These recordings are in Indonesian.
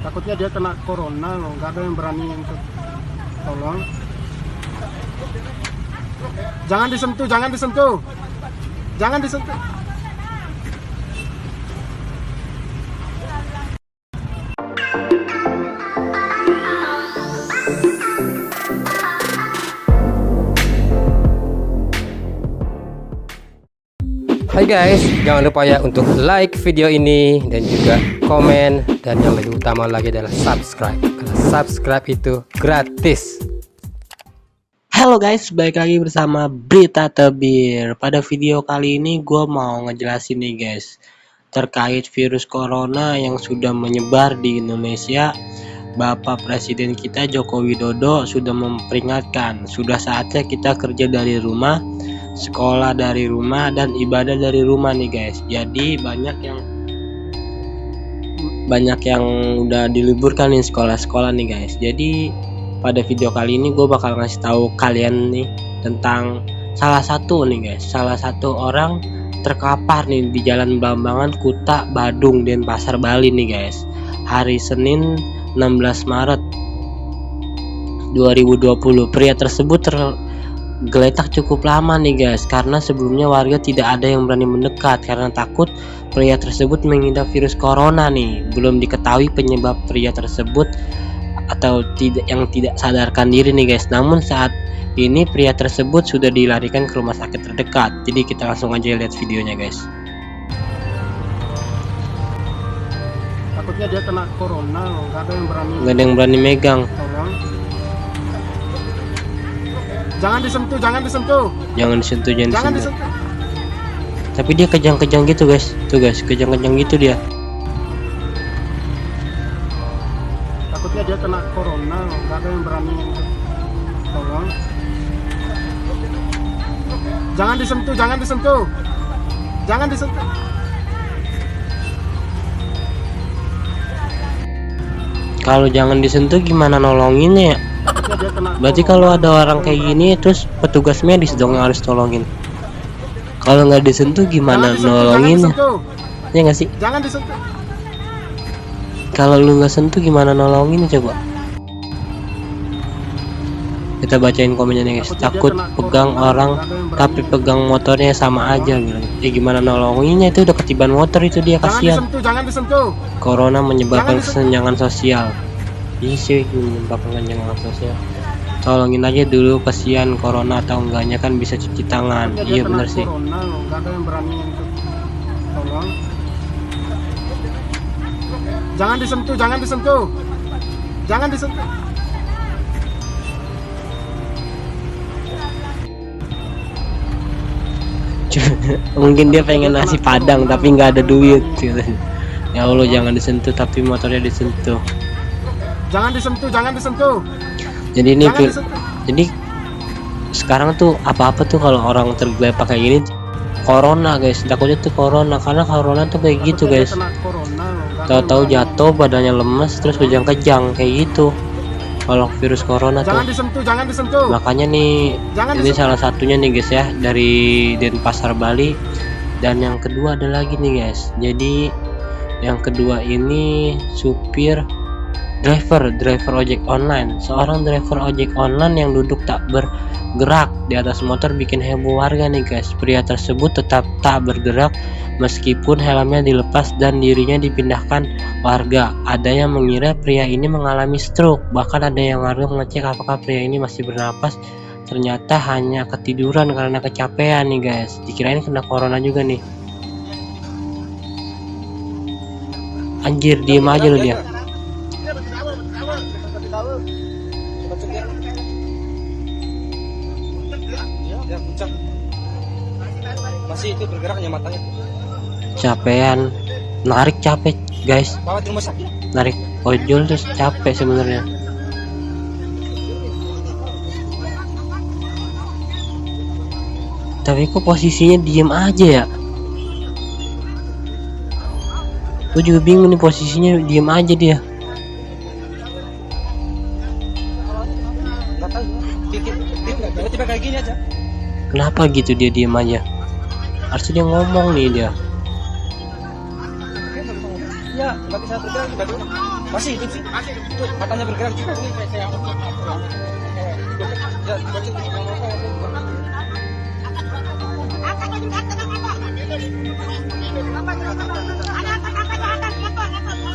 Takutnya dia kena corona loh, nggak ada yang berani untuk tolong. Jangan disentuh, jangan disentuh, jangan disentuh. Hai guys, jangan lupa ya untuk like video ini dan juga komen, dan yang lebih utama lagi adalah subscribe, karena subscribe itu gratis. Halo guys, balik lagi bersama Berita Tebir. Pada video kali ini gue mau ngejelasin nih guys, terkait virus corona yang sudah menyebar di Indonesia. Bapak Presiden kita Joko Widodo sudah memperingatkan, sudah saatnya kita kerja dari rumah, sekolah dari rumah, dan ibadah dari rumah nih guys. Jadi banyak yang udah diliburkan nih sekolah-sekolah nih guys. Jadi pada video kali ini gue bakal ngasih tahu kalian nih tentang salah satu orang terkapar nih di Jalan Blambangan, Kuta, Badung, Denpasar, Bali nih guys. Hari Senin 16 Maret 2020. Pria tersebut tergeletak cukup lama nih guys, karena sebelumnya warga tidak ada yang berani mendekat karena takut pria tersebut mengidap virus corona nih. Belum diketahui penyebab pria tersebut atau tidak sadarkan diri nih guys. Namun saat ini pria tersebut sudah dilarikan ke rumah sakit terdekat. Jadi kita langsung aja lihat videonya guys. Takutnya dia kena corona loh, nggak ada Nggak ada yang berani yang berani megang. tolong. Jangan disentuh, jangan disentuh, Jangan disentuh, jangan disentuh. Tapi dia kejang-kejang gitu guys. Tuh guys, kejang-kejang gitu dia. Takutnya dia kena corona loh, nggak ada yang berani untuk tolong. Jangan disentuh, jangan disentuh, jangan disentuh. Kalau jangan disentuh gimana nolonginnya ya? Takutnya dia kena Berarti corona. kalau ada orang kayak gini terus petugas medis dong yang harus tolongin. Kalau nggak disentuh gimana Jangan disentuh, nolonginnya? jangan disentuh, Ya nggak sih? jangan disentuh. Kalau lu nggak sentuh gimana nolonginnya coba? Kita bacain komennya nih guys. Takut pegang orang tapi pegang motornya sama aja bilang. Ya gimana nolonginnya, itu udah ketiban motor itu dia, Jangan kasihan. disentuh, jangan disentuh. Corona menyebabkan Jangan disentuh. kesenjangan sosial. Iya sih, menyebabkan kesenjangan sosial. Tolongin aja dulu, kasihan. Corona atau enggaknya kan bisa cuci tangan. Takutnya dia Iya kena bener sih. corona loh, nggak ada yang berani untuk tolong. Jangan disentuh, jangan disentuh, jangan disentuh. Mungkin dia pengen nasi padang tapi nggak ada duit gitu. Ya Allah, jangan disentuh tapi motornya disentuh. Jangan disentuh, jangan disentuh, Jadi ini jangan disentuh. jadi sekarang tuh apa-apa tuh kalau orang tergeletak kayak gini corona guys, takutnya tuh corona, karena corona tuh kayak gitu Takutnya dia guys. kena corona loh, nggak ada Tahu-tahu yang berani. jatuh badannya lemes terus kejang-kejang kayak gitu kalau virus corona tuh. Jangan disentuh, jangan disentuh, Makanya nih, jangan ini disentuh. salah satunya nih guys ya, dari Denpasar, Bali. Dan yang kedua ada lagi nih guys. Jadi yang kedua ini driver ojek online. Seorang driver ojek online yang duduk tak bergerak di atas motor bikin heboh warga nih guys. Pria tersebut tetap tak bergerak meskipun helmnya dilepas dan dirinya dipindahkan warga. Ada yang mengira pria ini mengalami stroke, bahkan ada yang warga mengecek apakah pria ini masih bernapas. Ternyata hanya ketiduran karena kecapean nih guys. Dikirain kena corona juga nih. Anjir, diem aja lu dia. Masih itu bergeraknya matanya. Capean, narik capek guys. Bawa di rumah sakit. Narik ojol terus capek sebenarnya. Tapi kok posisinya diem aja ya? Gue juga bingung nih, posisinya diem aja dia. Enggak tahu. Tiba-tiba kayak gini aja. Kenapa gitu dia diem aja? Harusnya dia ngomong nih dia. Ya, mati saya bergerak tiba-tiba. Masih hidup sih. Matanya bergerak juga.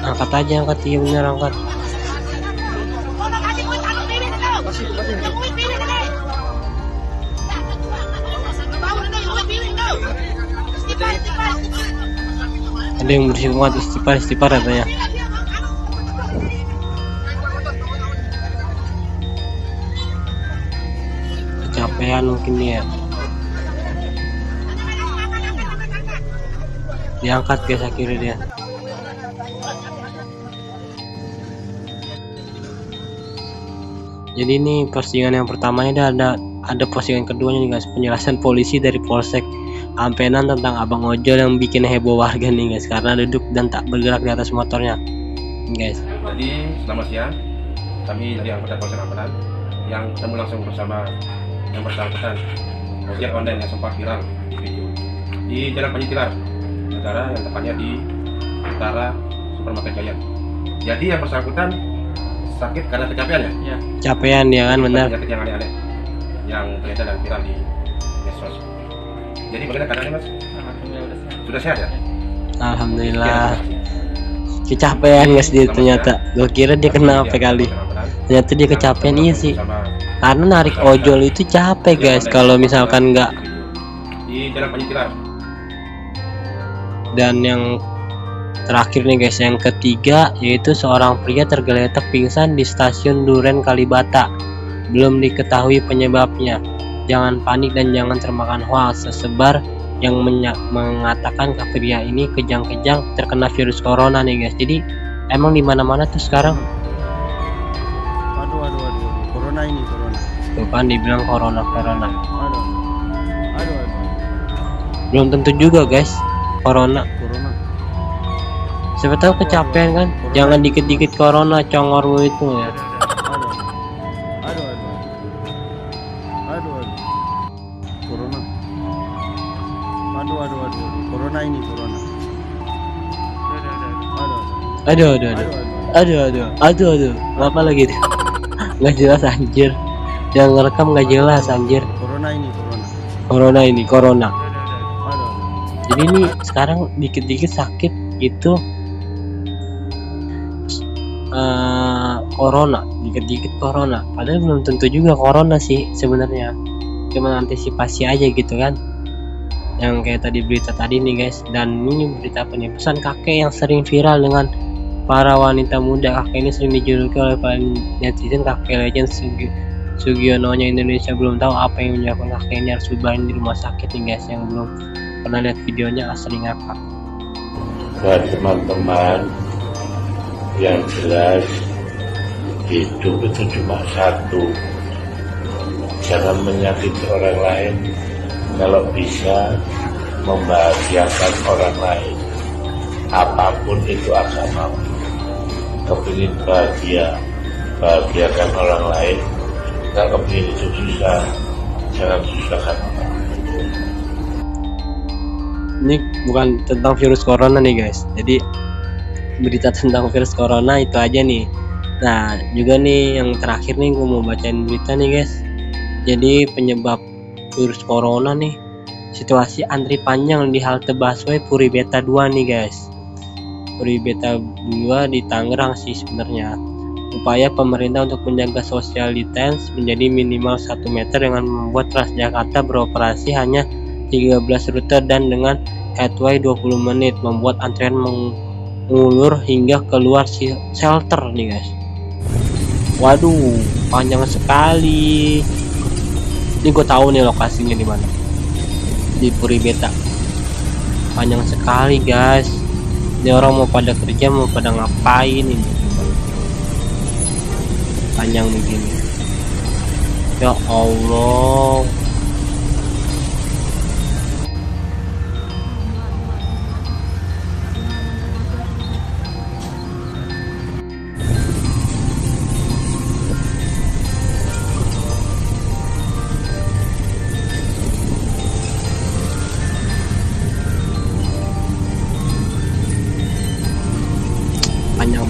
Angkat aja, angkat, iya bener, angkat. Masih hidup. Ada yang bersifat istighfar katanya. Kecapean mungkin dia. Diangkat guys akhirnya dia. Jadi ini postingan yang pertamanya ada postingan keduanya nih guys, penjelasan polisi dari Polsek Ampenan tentang abang ojol yang bikin heboh warga nih guys karena duduk dan tak bergerak di atas motornya guys. Jadi selamat siang, kami dari anggota Polsek Ampenan yang ketemu langsung bersama yang bersangkutan ojek online yang sempat viral di video di Jalan Panji Tilar negara, yang tepatnya di utara Supermarket Giant. Jadi yang bersangkutan sakit karena kecapean ya? Capean ya kan, benar. Penyakit yang aneh-aneh yang beredar dan viral di medsos. Jadi bagaimana keadaannya Mas? Sudah sehat ya? Alhamdulillah. Kecapean guys dia ternyata. Gue kira dia kena apa kali. Ternyata dia kecapean. Iya sih. Karena narik ojol itu capek guys kalau misalkan nggak. Di Jalan Panji Tilar. Dan yang terakhir nih guys, yang ketiga yaitu seorang pria tergeletak pingsan di stasiun Duren Kalibata. Belum diketahui penyebabnya. Jangan panik dan jangan termakan hoax sesebar yang mengatakan pria ini kejang-kejang terkena virus corona nih guys. Jadi emang di mana-mana tuh sekarang. Aduh, corona ini, corona. Tuh kan dibilang corona. Aduh. Belum tentu juga guys corona. Siapa tahu kecapean kan. Jangan dikit-dikit corona congormu itu ya. Aduh. Corona ini, corona. Aduh. Apa lagi tuh? Nggak jelas anjir. Yang ngerekam nggak jelas anjir. Corona ini, corona. Aduh. Jadi ini sekarang dikit-dikit sakit itu corona, dikit-dikit corona. Padahal belum tentu juga corona sih sebenarnya. Cuma antisipasi aja gitu kan. Yang kayak tadi berita tadi nih guys. Dan ini berita pesan kakek yang sering viral dengan para wanita muda. Kakek ini sering dijuluki oleh para netizen kakek legend Sugiononya Indonesia. Belum tahu apa yang menyebabkan kakek ini harus berbaring di rumah sakit nih guys. Yang belum pernah lihat videonya asli ngakak. Buat teman-teman, yang jelas hidup itu cuma satu. Jangan menyakiti orang lain. Kalau bisa membahagiakan orang lain, apapun itu agamamu. Kepingin bahagiakan orang lain. Kalau kepingin itu susah, jangan susahkan orang lain. Ini bukan tentang virus corona nih guys. Jadi berita tentang virus corona itu aja nih. Nah juga nih yang terakhir nih gue mau bacain berita nih guys. Jadi penyebab virus corona nih, situasi antri panjang di halte busway Puri Beta 2 nih guys. Puri Beta 2 di Tangerang sih sebenarnya. Upaya pemerintah untuk menjaga social distance menjadi minimal 1 meter dengan membuat Transjakarta beroperasi hanya 13 rute dan dengan headway 20 menit, membuat antrian mengulur hingga keluar shelter nih guys. Waduh, panjang sekali. Ini gue tahu nih lokasinya di mana. Di Puri Beta. Panjang sekali guys. Ini orang mau pada kerja, mau pada ngapain ini? Panjang begini. Ya Allah.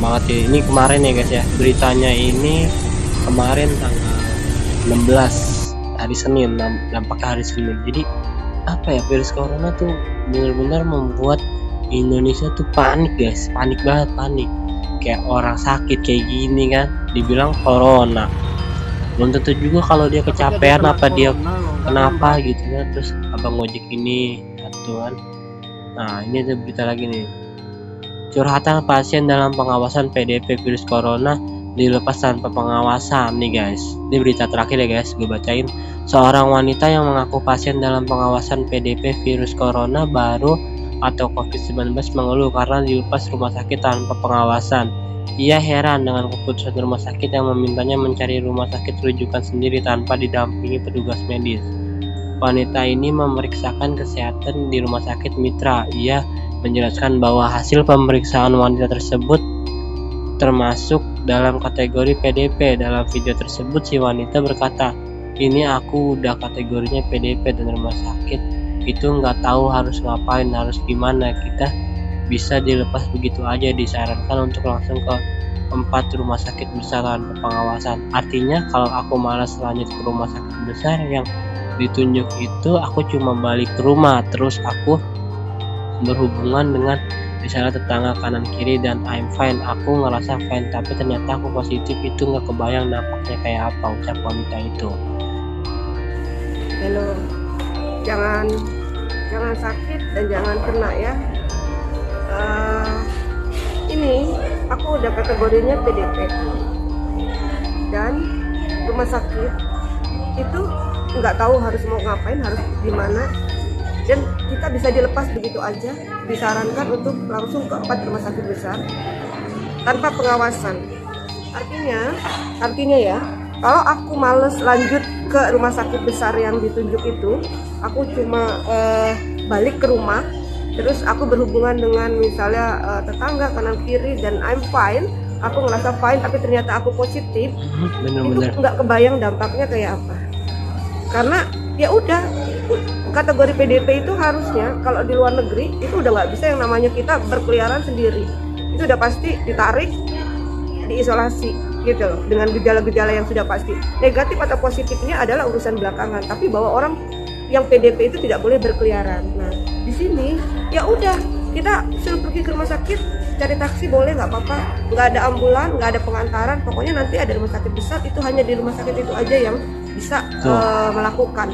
banget sih. Ini kemarin ya guys ya, beritanya ini kemarin tanggal 16 hari Senin, nampaknya hari Senin. Jadi apa ya, virus corona tuh benar-benar membuat Indonesia tuh panik guys, panik banget, panik. Kayak orang sakit kayak gini kan dibilang corona, belum tentu juga kalau dia kecapean apa dia kenapa gitu kan. Terus abang ojek ini atuan. Nah ini ada berita lagi nih, curhatan pasien dalam pengawasan PDP virus corona dilepas tanpa pengawasan nih guys. Ini berita terakhir ya guys, gue bacain. Seorang wanita yang mengaku pasien dalam pengawasan PDP virus corona baru atau COVID-19 mengeluh karena dilepas rumah sakit tanpa pengawasan. Ia heran dengan keputusan rumah sakit yang memintanya mencari rumah sakit rujukan sendiri tanpa didampingi petugas medis. Wanita ini memeriksakan kesehatan di rumah sakit mitra. Ia menjelaskan bahwa hasil pemeriksaan wanita tersebut termasuk dalam kategori PDP. Dalam video tersebut si wanita berkata, "Ini aku udah kategorinya PDP dan rumah sakit itu nggak tahu harus ngapain, harus gimana. Kita bisa dilepas begitu aja, disarankan untuk langsung ke 4 rumah sakit besar tanpa pengawasan. Artinya kalau aku malas lanjut ke rumah sakit besar yang ditunjuk itu, aku cuma balik ke rumah, terus aku berhubungan dengan misalnya tetangga kanan kiri dan I'm fine, aku ngerasa fine, tapi ternyata aku positif." Itu nggak kebayang dampaknya kayak apa, ucap wanita itu. Halo, jangan sakit dan jangan kena ya. Ini aku udah kategorinya PDP dan rumah sakit itu nggak tahu harus mau ngapain, harus gimana, dan kita bisa dilepas begitu aja. Disarankan untuk langsung ke 4 rumah sakit besar tanpa pengawasan. Artinya ya, kalau aku males lanjut ke rumah sakit besar yang ditunjuk itu, aku cuma balik ke rumah, terus aku berhubungan dengan misalnya tetangga kanan kiri dan I'm fine, aku ngerasa fine, tapi ternyata aku positif. Bener-bener Itu nggak kebayang dampaknya kayak apa. Karena ya udah, kategori PDP itu harusnya kalau di luar negeri itu udah nggak bisa yang namanya kita berkeliaran sendiri. Itu udah pasti ditarik, diisolasi gitu loh, dengan gejala-gejala yang sudah pasti. Negatif atau positifnya adalah urusan belakangan, tapi bahwa orang yang PDP itu tidak boleh berkeliaran. Nah di sini ya udah, kita suruh pergi ke rumah sakit, cari taksi boleh, nggak apa-apa, nggak ada ambulan, nggak ada pengantaran, pokoknya nanti ada rumah sakit besar, itu hanya di rumah sakit itu aja yang bisa melakukan.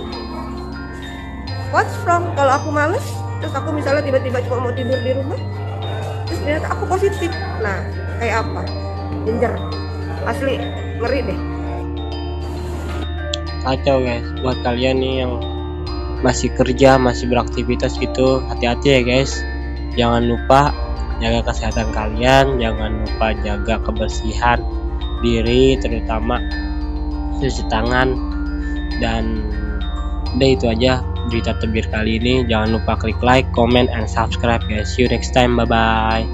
What's wrong kalau aku males, terus aku misalnya tiba-tiba cuma mau tidur di rumah, terus ternyata aku positif, nah kayak apa? Danger, asli ngeri deh. kacau guys. Buat kalian nih yang masih kerja, masih beraktivitas gitu, hati-hati ya guys. Jangan lupa jaga kesehatan kalian, jangan lupa jaga kebersihan diri, terutama cuci tangan. Dan udah itu aja berita tebir kali ini. Jangan lupa klik like, comment, and subscribe guys. See you next time, bye bye.